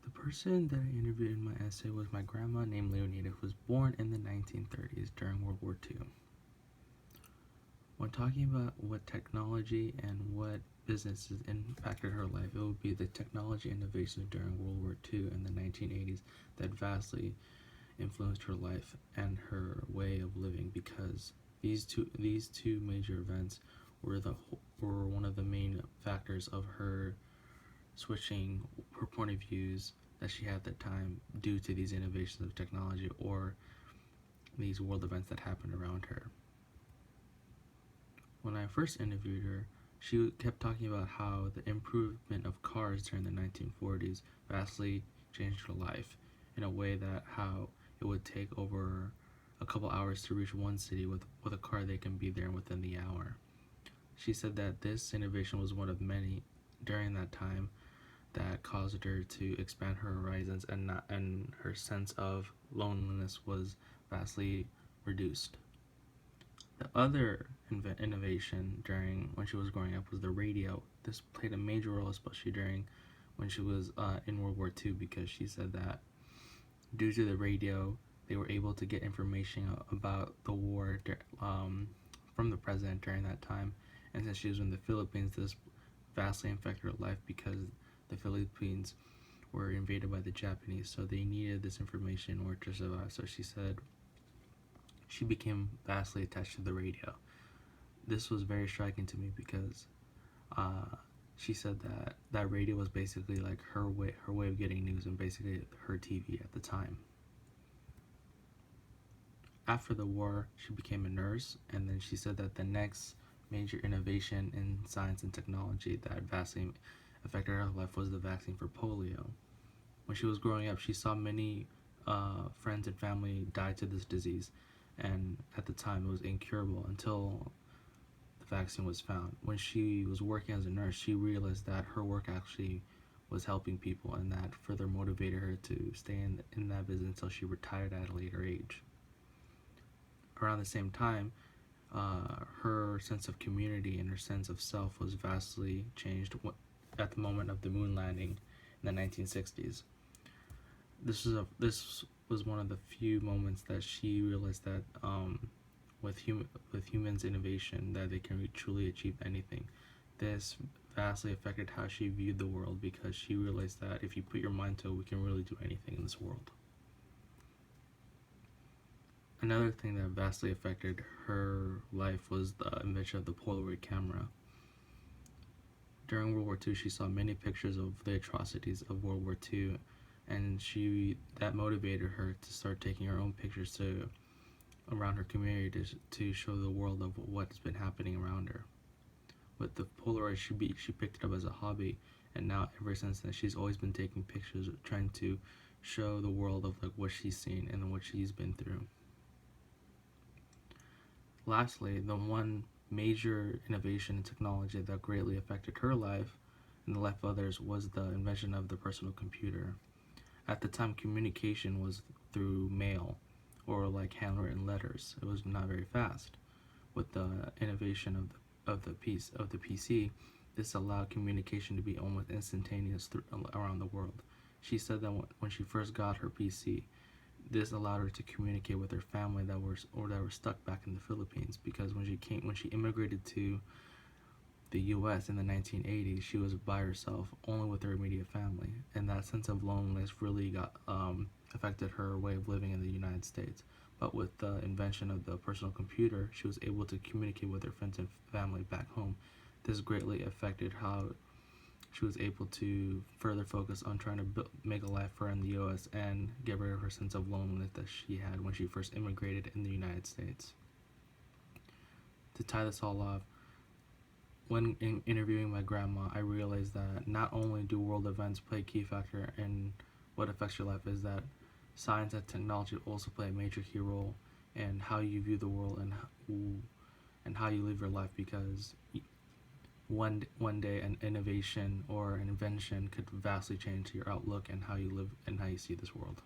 The person that I interviewed in my essay was my grandma named Leonida, who was born in the 1930s during World War II. When talking about what technology and what businesses impacted her life, it would be the technology innovations during World War II and the 1980s that vastly influenced her life and her way of living, because these two major events were one of the main factors of her switching her point of views that she had at the time due to these innovations of technology or these world events that happened around her. When I first interviewed her, she kept talking about how the improvement of cars during the 1940s vastly changed her life in a way that how it would take over a couple hours to reach one city with a car they can be there within the hour. She said that this innovation was one of many during that time that caused her to expand her horizons, and her sense of loneliness was vastly reduced. The other innovation during when she was growing up was the radio. This played a major role, especially during when she was in World War II, because she said that due to the radio, they were able to get information about the war from the president during that time. And since she was in the Philippines, this vastly affected her life because the Philippines were invaded by the Japanese, so they needed this information in order to survive. So she said she became vastly attached to the radio. This was very striking to me because she said that that radio was basically like her way of getting news, and basically her TV at the time. After the war, she became a nurse, and then she said that the next major innovation in science and technology that vastly affected her life was the vaccine for polio. When she was growing up, she saw many friends and family die to this disease, and at the time it was incurable until the vaccine was found. When she was working as a nurse, she realized that her work actually was helping people, and that further motivated her to stay in that business until she retired at a later age. Around the same time, her sense of community and her sense of self was vastly changed at the moment of the moon landing in the 1960s. This was one of the few moments that she realized that with humans' innovation, that they can truly achieve anything. This vastly affected how she viewed the world, because she realized that if you put your mind to it, we can really do anything in this world. Another thing that vastly affected her life was the invention of the Polaroid camera. During World War II, she saw many pictures of the atrocities of World War II, and that motivated her to start taking her own pictures around her community to show the world of what's been happening around her. With the Polaroid, she picked it up as a hobby, and now ever since then, she's always been taking pictures, trying to show the world of like what she's seen and what she's been through. Lastly, the one major innovation in technology that greatly affected her life and the life of others was the invention of the personal computer. At the time, communication was through mail or like handwritten letters. It was not very fast. With the innovation of the PC, this allowed communication to be almost instantaneous around the world. She said that when she first got her PC, this allowed her to communicate with her family that were stuck back in the Philippines, because when she immigrated to the US in the 1980s, she was by herself, only with her immediate family, and that sense of loneliness really got affected her way of living in the United States. But with the invention of the personal computer, she was able to communicate with her friends and family back home. This greatly affected how she was able to further focus on trying to make a life for her in the US and get rid of her sense of loneliness that she had when she first immigrated in the United States. To tie this all off, when interviewing my grandma, I realized that not only do world events play a key factor in what affects your life, is that science and technology also play a major key role in how you view the world and how you live your life, because one day an innovation or an invention could vastly change your outlook and how you live and how you see this world.